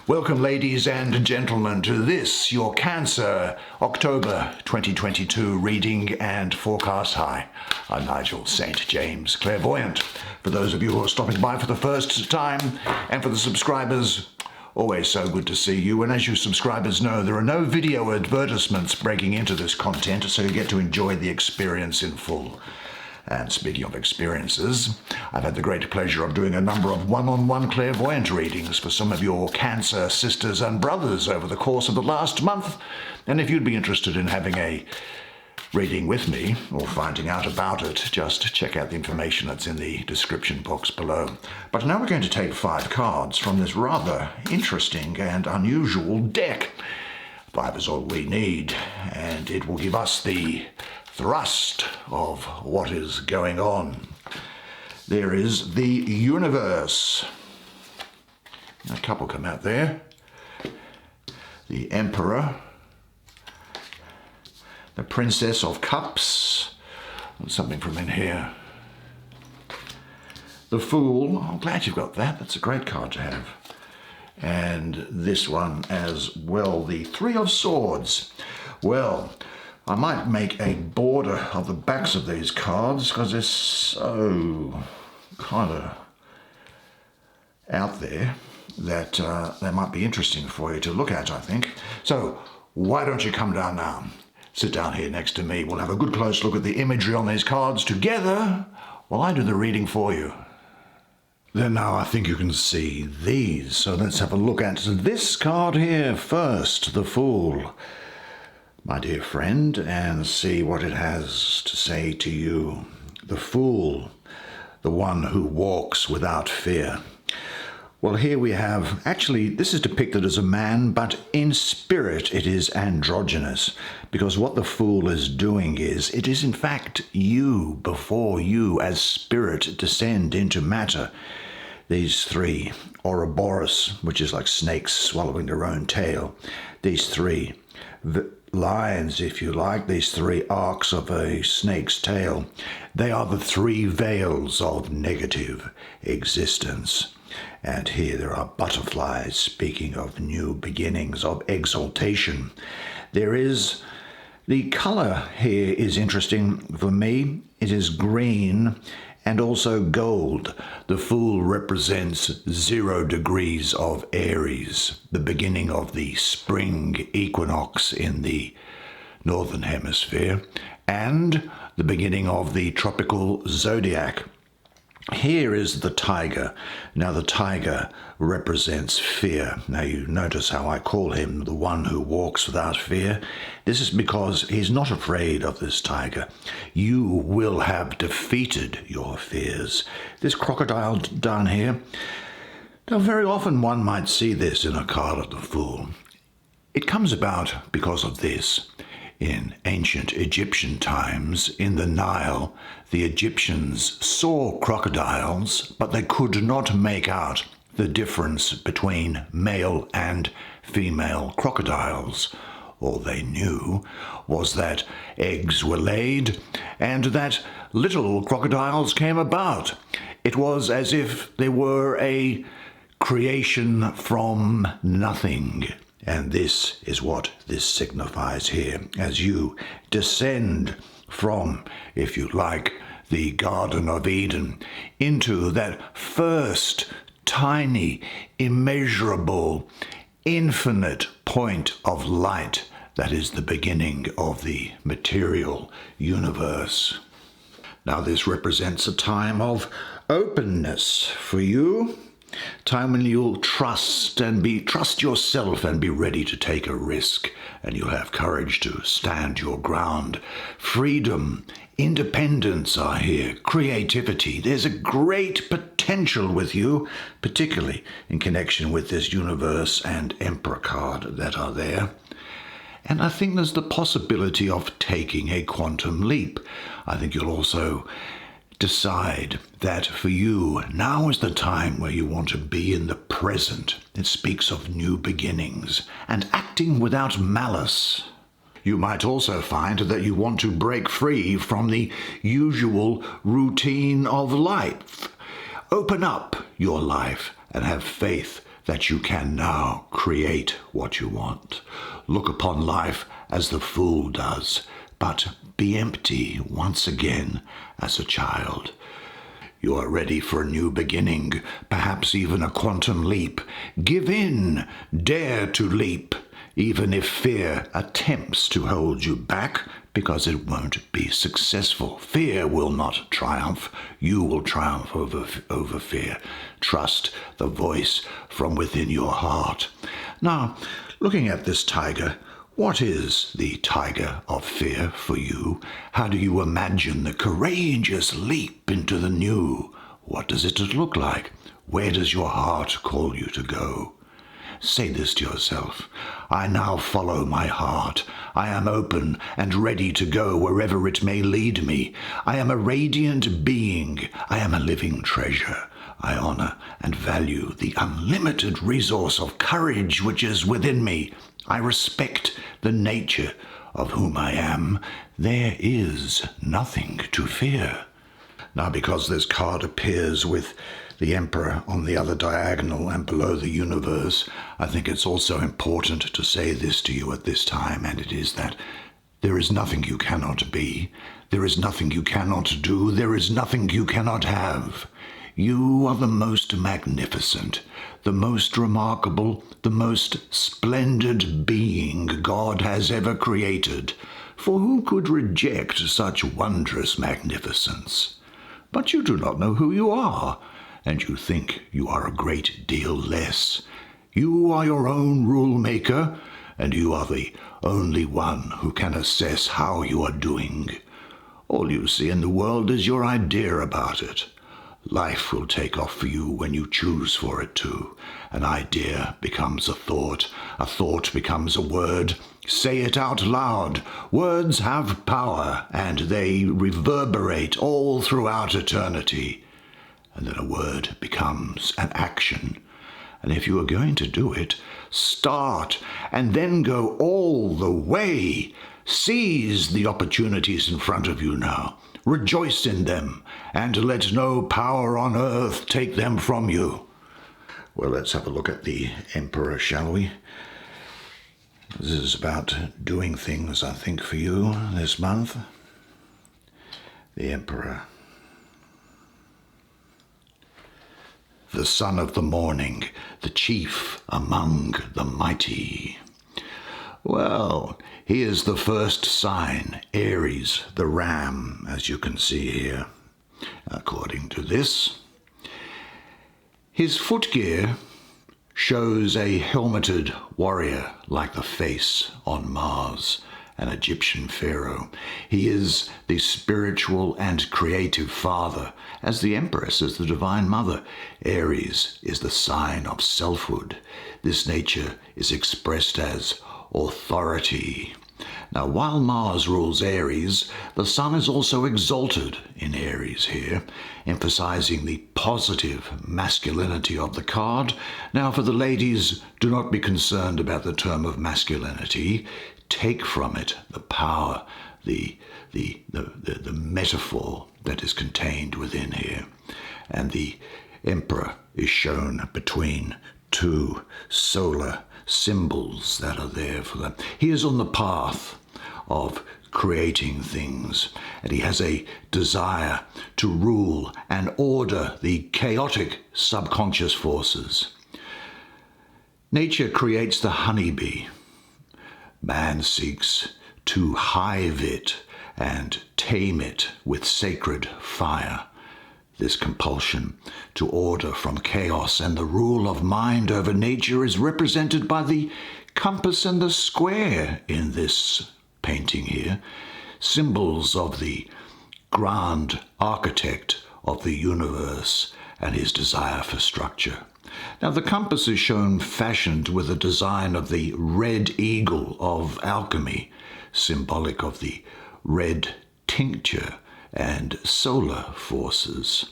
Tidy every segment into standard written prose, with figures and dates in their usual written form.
Welcome, ladies and gentlemen, to this, your Cancer October 2022 reading and forecast. Hi, I'm Nigel Saint James, clairvoyant. For those of you who are stopping by for the first time, and for the subscribers, always so good to see you. And as you subscribers know, there are no video advertisements breaking into this content, so you get to enjoy the experience in full. And speaking of experiences, I've had the great pleasure of doing a number of one-on-one clairvoyant readings for some of your Cancer sisters and brothers over the course of the last month. And if you'd be interested in having a reading with me or finding out about it, just check out the information that's in the description box below. But now we're going to take 5 cards from this rather interesting and unusual deck. 5 is all we need, and it will give us the thrust of what is going on. There is the universe. A couple come out there. The Emperor. The Princess of Cups. There's something from in here. The Fool. I'm glad you've got that. That's a great card to have. And this one as well, the Three of Swords. Well, I might make a border of the backs of these cards because they're so kind of out there that they might be interesting for you to look at, I think. So why don't you come down now? Sit down here next to me. We'll have a good close look at the imagery on these cards together while I do the reading for you. Then now I think you can see these. So let's have a look at this card here first, the Fool, my dear friend, and see what it has to say to you. The Fool, the one who walks without fear. Well, here we have, actually, this is depicted as a man, but in spirit it is androgynous, because what the Fool is doing is, it is in fact you before you as spirit descend into matter. These 3, Ouroboros, which is like snakes swallowing their own tail. These 3 lines, if you like, these 3 arcs of a snake's tail. They are the 3 veils of negative existence. And here there are butterflies, speaking of new beginnings, of exaltation. There is, the color here is interesting for me. It is green and also gold. The Fool represents 0 degrees of Aries, the beginning of the spring equinox in the northern hemisphere, and the beginning of the tropical zodiac. Here is the tiger. Now the tiger represents fear. Now you notice how I call him the one who walks without fear. This is because he's not afraid of this tiger. You will have defeated your fears. This crocodile down here, now very often one might see this in a card of the Fool. It comes about because of this. In ancient Egyptian times, in the Nile, the Egyptians saw crocodiles, but they could not make out the difference between male and female crocodiles. All they knew was that eggs were laid and that little crocodiles came about. It was as if they were a creation from nothing. And this is what this signifies here, as you descend from, if you like, the Garden of Eden into that first tiny, immeasurable, infinite point of light that is the beginning of the material universe. Now this represents a time of openness for you. Time when you'll trust yourself and be ready to take a risk, and you'll have courage to stand your ground. Freedom, independence are here, creativity. There's a great potential with you, particularly in connection with this universe and Emperor card that are there. And I think there's the possibility of taking a quantum leap. I think you'll also decide that for you, now is the time where you want to be in the present. It speaks of new beginnings and acting without malice. You might also find that you want to break free from the usual routine of life. Open up your life and have faith that you can now create what you want. Look upon life as the fool does, but be empty once again as a child. You are ready for a new beginning, perhaps even a quantum leap. Give in, dare to leap, even if fear attempts to hold you back, because it won't be successful. Fear will not triumph. You will triumph over fear. Trust the voice from within your heart. Now, looking at this tiger, what is the tiger of fear for you? How do you imagine the courageous leap into the new? What does it look like? Where does your heart call you to go? Say this to yourself. I now follow my heart. I am open and ready to go wherever it may lead me. I am a radiant being. I am a living treasure. I honor and value the unlimited resource of courage which is within me. I respect the nature of whom I am. There is nothing to fear. Now, because this card appears with the Emperor on the other diagonal and below the universe, I think it's also important to say this to you at this time, and it is that there is nothing you cannot be. There is nothing you cannot do. There is nothing you cannot have. You are the most magnificent, the most remarkable, the most splendid being God has ever created. For who could reject such wondrous magnificence? But you do not know who you are, and you think you are a great deal less. You are your own rule maker, and you are the only one who can assess how you are doing. All you see in the world is your idea about it. Life will take off for you when you choose for it to. An idea becomes a thought becomes a word. Say it out loud. Words have power, and they reverberate all throughout eternity. And then a word becomes an action. And if you are going to do it, start and then go all the way. Seize the opportunities in front of you now. Rejoice in them, and let no power on earth take them from you. Well, let's have a look at the Emperor, shall we? This is about doing things, I think, for you this month. The Emperor. The son of the morning, the chief among the mighty. Well, he is the first sign, Aries, the ram, as you can see here, according to this. His footgear shows a helmeted warrior like the face on Mars, an Egyptian pharaoh. He is the spiritual and creative father, as the Empress is the divine mother. Aries is the sign of selfhood. This nature is expressed as authority. Now, while Mars rules Aries, the Sun is also exalted in Aries here, emphasizing the positive masculinity of the card. Now, for the ladies, do not be concerned about the term of masculinity. Take from it the power, the metaphor that is contained within here. And the Emperor is shown between two solar symbols that are there for them. He is on the path of creating things, and he has a desire to rule and order the chaotic subconscious forces. Nature creates the honeybee. Man seeks to hive it and tame it with sacred fire. This compulsion to order from chaos and the rule of mind over nature is represented by the compass and the square in this painting here, symbols of the grand architect of the universe and his desire for structure. Now, the compass is shown fashioned with a design of the red eagle of alchemy, symbolic of the red tincture and solar forces,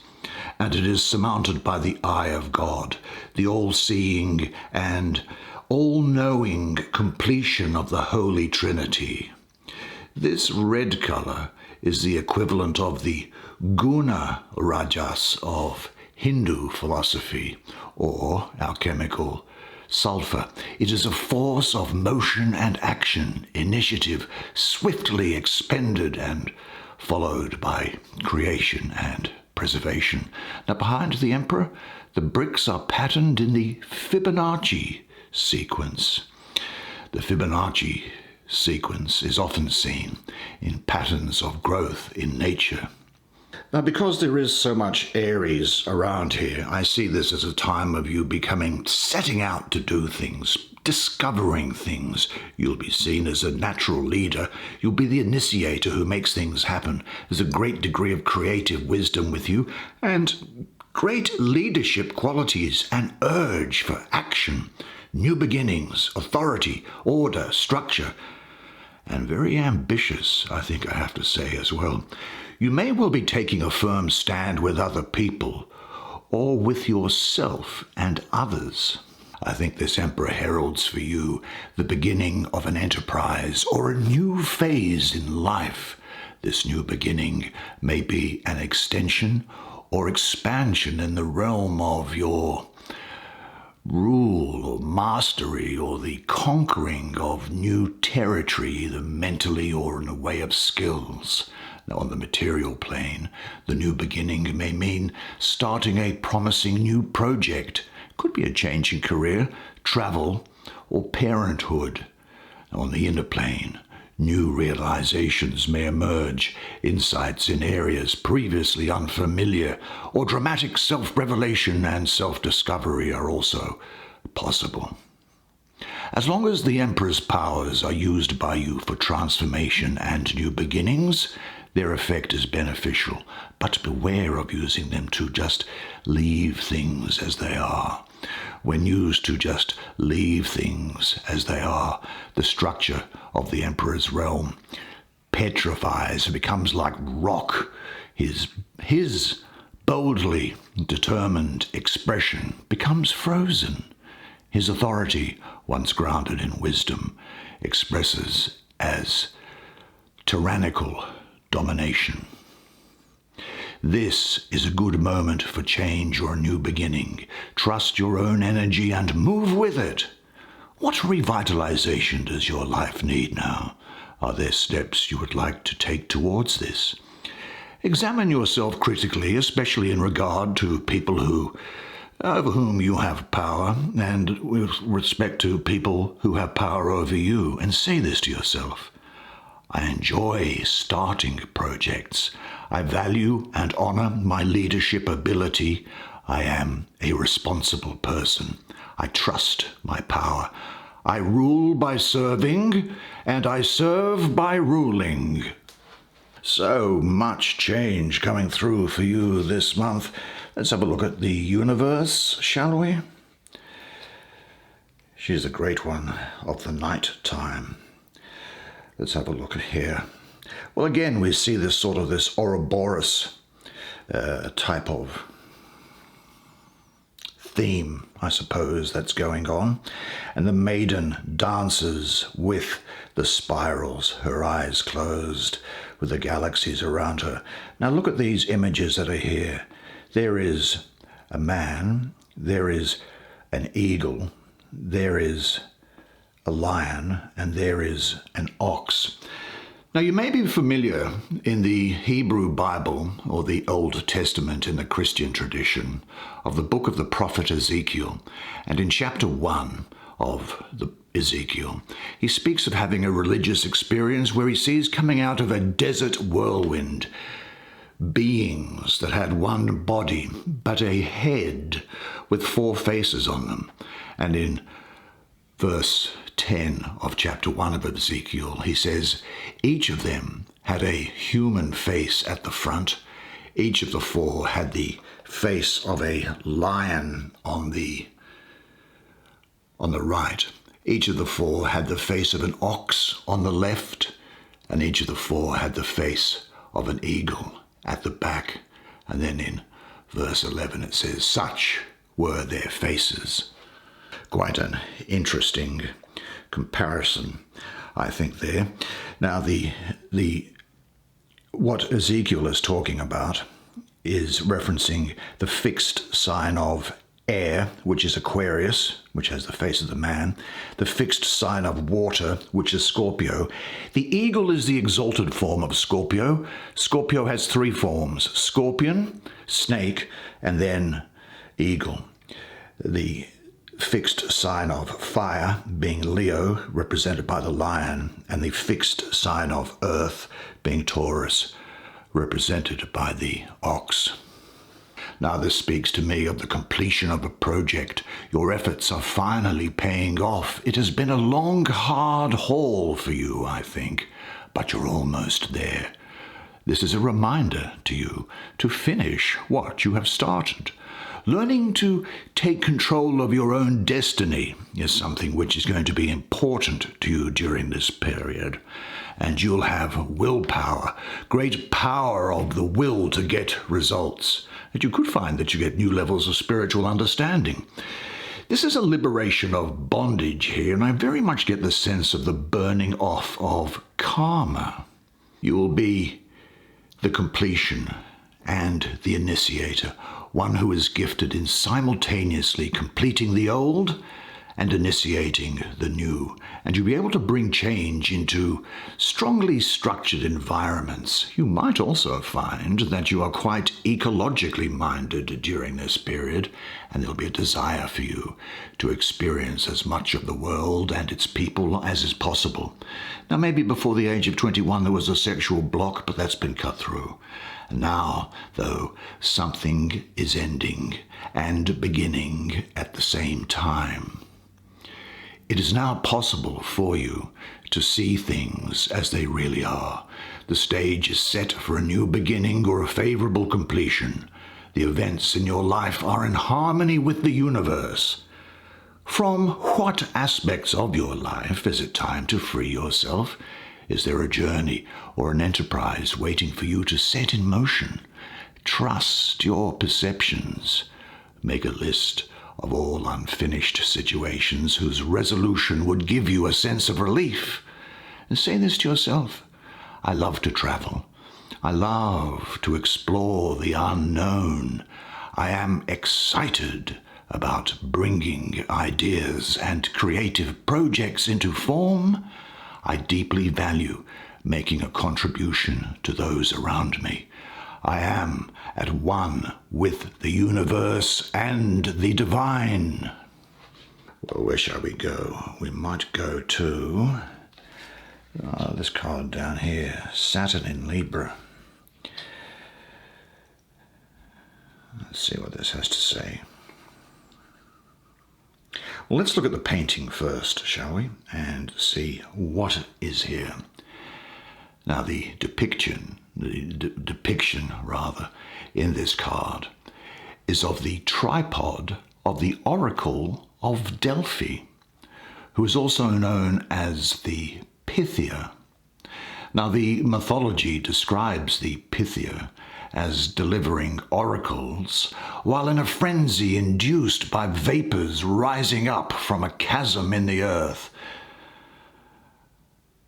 and it is surmounted by the eye of God, the all-seeing and all-knowing completion of the Holy Trinity. This red color is the equivalent of the guna rajas of Hindu philosophy, or alchemical sulfur. It is a force of motion and action, initiative, swiftly expended and followed by creation and preservation. Now behind the Emperor, the bricks are patterned in the Fibonacci sequence. The Fibonacci sequence is often seen in patterns of growth in nature. Now, because there is so much Aries around here, I see this as a time of you setting out to do things, discovering things. You'll be seen as a natural leader. You'll be the initiator who makes things happen. There's a great degree of creative wisdom with you and great leadership qualities and urge for action, new beginnings, authority, order, structure, and very ambitious, I think I have to say as well. You may well be taking a firm stand with other people or with yourself and others. I think this Emperor heralds for you the beginning of an enterprise or a new phase in life. This new beginning may be an extension or expansion in the realm of your rule or mastery or the conquering of new territory, either mentally or in a way of skills. Now, on the material plane, the new beginning may mean starting a promising new project. Could be a change in career, travel, or parenthood. Now, on the inner plane, new realizations may emerge, insights in areas previously unfamiliar, or dramatic self-revelation and self-discovery are also possible. As long as the Emperor's powers are used by you for transformation and new beginnings, their effect is beneficial, but beware of using them to just leave things as they are. When used to just leave things as they are, the structure of the Emperor's realm petrifies and becomes like rock. His boldly determined expression becomes frozen. His authority, once grounded in wisdom, expresses as tyrannical domination. This is a good moment for change or a new beginning. Trust your own energy and move with it. What revitalization does your life need now? Are there steps you would like to take towards this? Examine yourself critically, especially in regard to people over whom you have power, and with respect to people who have power over you, and say this to yourself. I enjoy starting projects. I value and honor my leadership ability. I am a responsible person. I trust my power. I rule by serving, and I serve by ruling. So much change coming through for you this month. Let's have a look at the universe, shall we? She's a great one of the night time. Let's have a look at here. Well, again, we see this Ouroboros type of theme, I suppose, that's going on. And the maiden dances with the spirals, her eyes closed, with the galaxies around her. Now look at these images that are here. There is a man, there is an eagle, there is a lion, and there is an ox. Now you may be familiar in the Hebrew Bible or the Old Testament in the Christian tradition of the book of the prophet Ezekiel. And in chapter 1 of the Ezekiel, he speaks of having a religious experience where he sees coming out of a desert whirlwind beings that had one body but a head with 4 faces on them. And in verse 10 of chapter 1 of Ezekiel, he says, each of them had a human face at the front. Each of the 4 had the face of a lion on the right. Each of the 4 had the face of an ox on the left, and each of the 4 had the face of an eagle at the back. And then in verse 11 it says, such were their faces. Quite an interesting comparison, I think, there. Now, what Ezekiel is talking about is referencing the fixed sign of air, which is Aquarius, which has the face of the man, the fixed sign of water, which is Scorpio. The eagle is the exalted form of Scorpio. Scorpio has three forms: scorpion, snake, and then eagle. The fixed sign of fire being Leo, represented by the lion, and the fixed sign of earth being Taurus, represented by the ox. Now this speaks to me of the completion of a project. Your efforts are finally paying off. It has been a long, hard haul for you, I think, but you're almost there. This is a reminder to you to finish what you have started. Learning to take control of your own destiny is something which is going to be important to you during this period. And you'll have willpower, great power of the will to get results. And you could find that you get new levels of spiritual understanding. This is a liberation of bondage here, and I very much get the sense of the burning off of karma. You will be the completion and the initiator, one who is gifted in simultaneously completing the old and initiating the new. And you'll be able to bring change into strongly structured environments. You might also find that you are quite ecologically minded during this period, and there'll be a desire for you to experience as much of the world and its people as is possible. Now, maybe before the age of 21 there was a sexual block, but that's been cut through. Now, though, something is ending and beginning at the same time. It is now possible for you to see things as they really are. The stage is set for a new beginning or a favorable completion. The events in your life are in harmony with the universe. From what aspects of your life is it time to free yourself? Is there a journey or an enterprise waiting for you to set in motion? Trust your perceptions. Make a list of all unfinished situations whose resolution would give you a sense of relief. And say this to yourself: I love to travel. I love to explore the unknown. I am excited about bringing ideas and creative projects into form. I deeply value making a contribution to those around me. I am at one with the universe and the divine. Well, where shall we go? We might go to this card down here, Saturn in Libra. Let's see what this has to say. Well, let's look at the painting first, shall we? And see what is here. Now, the depiction in this card is of the tripod of the Oracle of Delphi, who is also known as the Pythia. Now, the mythology describes the Pythia as delivering oracles while in a frenzy induced by vapors rising up from a chasm in the earth.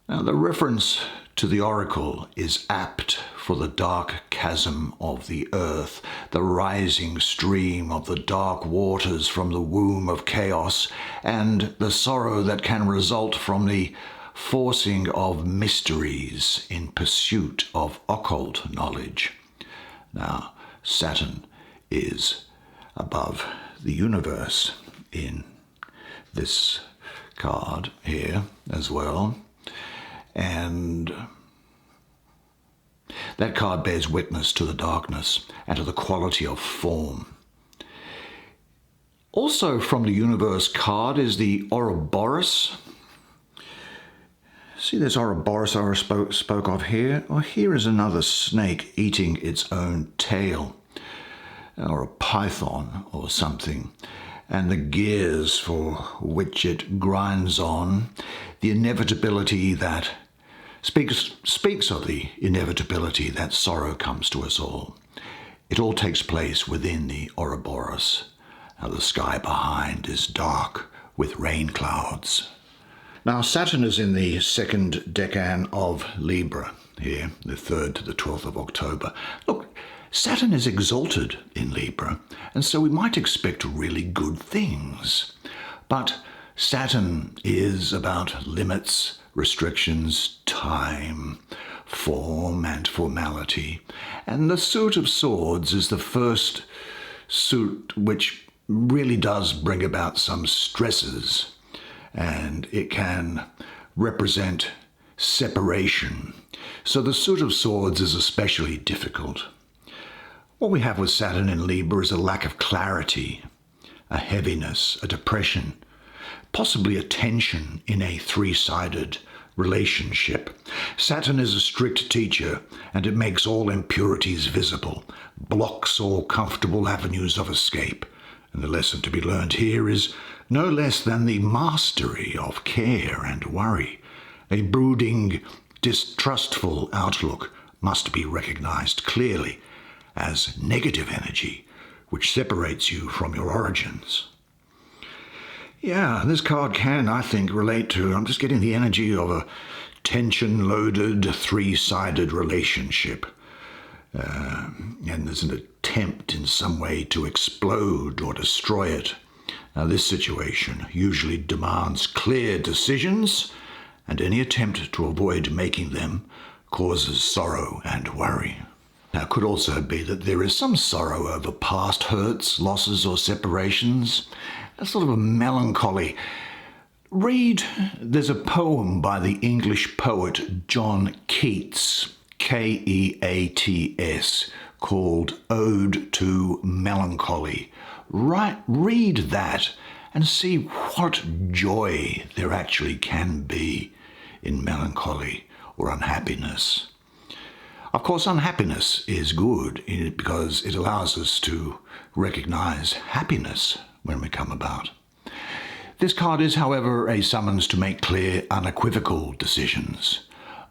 Now, the reference to the oracle is apt for the dark chasm of the earth, the rising stream of the dark waters from the womb of chaos, and the sorrow that can result from the forcing of mysteries in pursuit of occult knowledge. Now, Saturn is above the universe in this card here as well. And that card bears witness to the darkness and to the quality of form. Also from the universe card is the Ouroboros. See this Ouroboros I spoke of here? Well, here is another snake eating its own tail, or a python or something, and the gears for which it grinds on, the inevitability that speaks of the inevitability that sorrow comes to us all. It all takes place within the Ouroboros. Now the sky behind is dark with rain clouds. Now, Saturn is in the second decan of Libra here, the 3rd to the 12th of October. Look, Saturn is exalted in Libra, and so we might expect really good things. But Saturn is about limits, restrictions, time, form and formality. And the suit of swords is the first suit which really does bring about some stresses, and it can represent separation. So the suit of swords is especially difficult. What we have with Saturn in Libra is a lack of clarity, a heaviness, a depression, possibly a tension in a three-sided relationship. Saturn is a strict teacher, and it makes all impurities visible, blocks all comfortable avenues of escape. And the lesson to be learned here is no less than the mastery of care and worry. A brooding, distrustful outlook must be recognized clearly as negative energy, which separates you from your origins. Yeah, this card can, I think, relate to, I'm just getting the energy of a tension-loaded, three-sided relationship. And there's an attempt in some way to explode or destroy it. Now, this situation usually demands clear decisions, and any attempt to avoid making them causes sorrow and worry. Now, it could also be that there is some sorrow over past hurts, losses, or separations. A sort of a melancholy. There's a poem by the English poet John Keats, Keats, called Ode to Melancholy. Read that and see what joy there actually can be in melancholy or unhappiness. Of course, unhappiness is good because it allows us to recognize happiness when we come about. This card is, however, a summons to make clear, unequivocal decisions.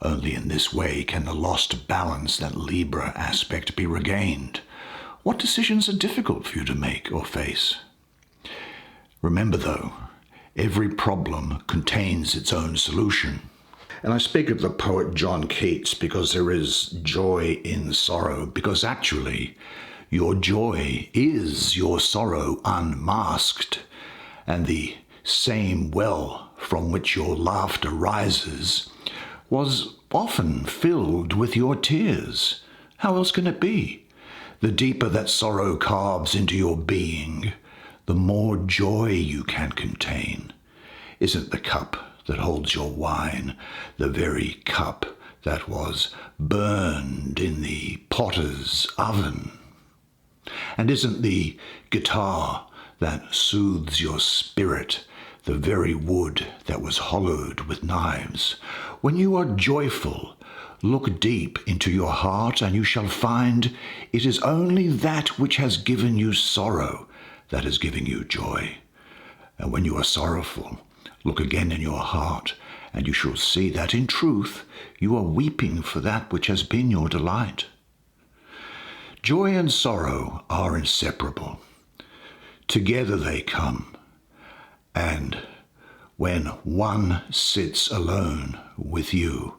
Only in this way can the lost balance, that Libra aspect, be regained. What decisions are difficult for you to make or face? Remember, though, every problem contains its own solution. And I speak of the poet John Keats because there is joy in sorrow, because actually your joy is your sorrow unmasked, and the same well from which your laughter rises was often filled with your tears. How else can it be? The deeper that sorrow carves into your being, the more joy you can contain. Isn't the cup that holds your wine the very cup that was burned in the potter's oven? And isn't the guitar that soothes your spirit the very wood that was hollowed with knives? When you are joyful, look deep into your heart, and you shall find it is only that which has given you sorrow that is giving you joy. And when you are sorrowful, look again in your heart, and you shall see that in truth you are weeping for that which has been your delight. Joy and sorrow are inseparable. Together they come, and when one sits alone with you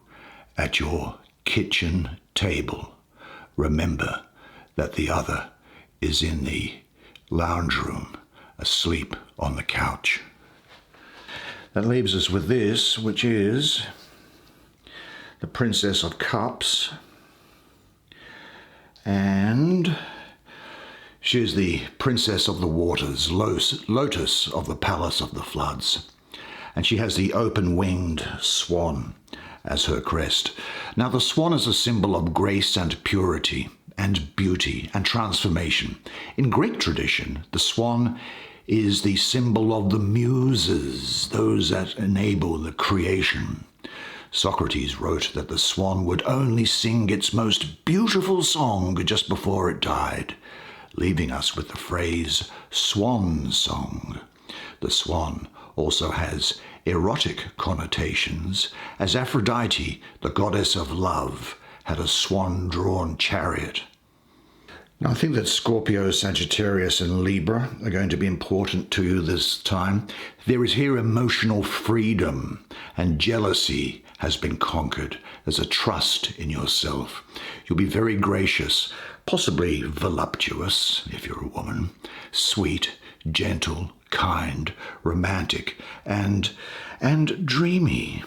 at your kitchen table, remember that the other is in the lounge room, asleep on the couch. That leaves us with this, which is the Princess of Cups, and she is the Princess of the Waters, Lotus of the Palace of the Floods, and she has the open-winged swan as her crest. Now, the swan is a symbol of grace and purity and beauty and transformation. In Greek tradition, the swan is the symbol of the muses, those that enable the creation. Socrates wrote that the swan would only sing its most beautiful song just before it died, leaving us with the phrase swan song. The swan also has erotic connotations, as Aphrodite, the goddess of love, had a swan-drawn chariot. Now, I think that Scorpio, Sagittarius, and Libra are going to be important to you this time. There is here emotional freedom, and jealousy has been conquered. There's a trust in yourself. You'll be very gracious possibly voluptuous if you're a woman, sweet, gentle, kind, romantic, and dreamy.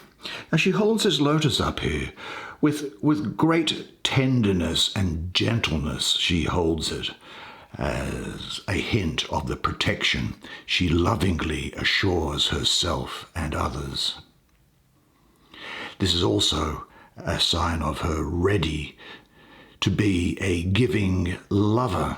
Now she holds this lotus up here with great tenderness and gentleness. She holds it as a hint of the protection she lovingly assures herself and others. This is also a sign of her ready to be a giving lover.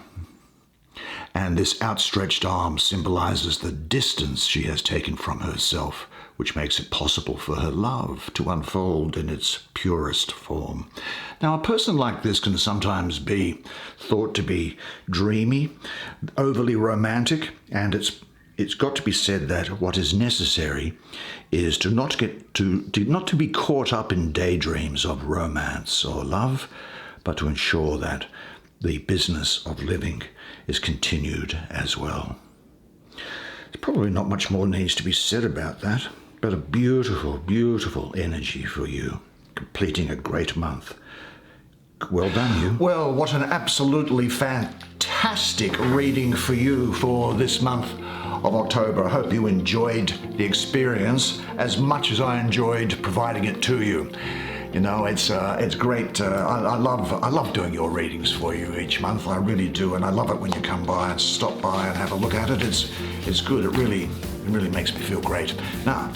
And this outstretched arm symbolizes the distance she has taken from herself, which makes it possible for her love to unfold in its purest form. Now, a person like this can sometimes be thought to be dreamy, overly romantic, and it's got to be said that what is necessary is to not to be caught up in daydreams of romance or love, but to ensure that the business of living is continued as well. There's probably not much more needs to be said about that, but a beautiful, beautiful energy for you, completing a great month. Well done, you. Well, what an absolutely fantastic reading for you for this month of October. I hope you enjoyed the experience as much as I enjoyed providing it to you. You know, it's great. I love doing your readings for you each month. I really do, and I love it when you come by and stop by and have a look at it. It's good. It really makes me feel great. Now,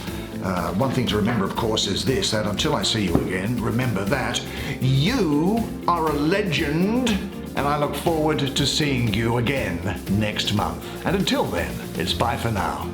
one thing to remember, of course, is this: that until I see you again, remember that you are a legend, and I look forward to seeing you again next month. And until then, it's bye for now.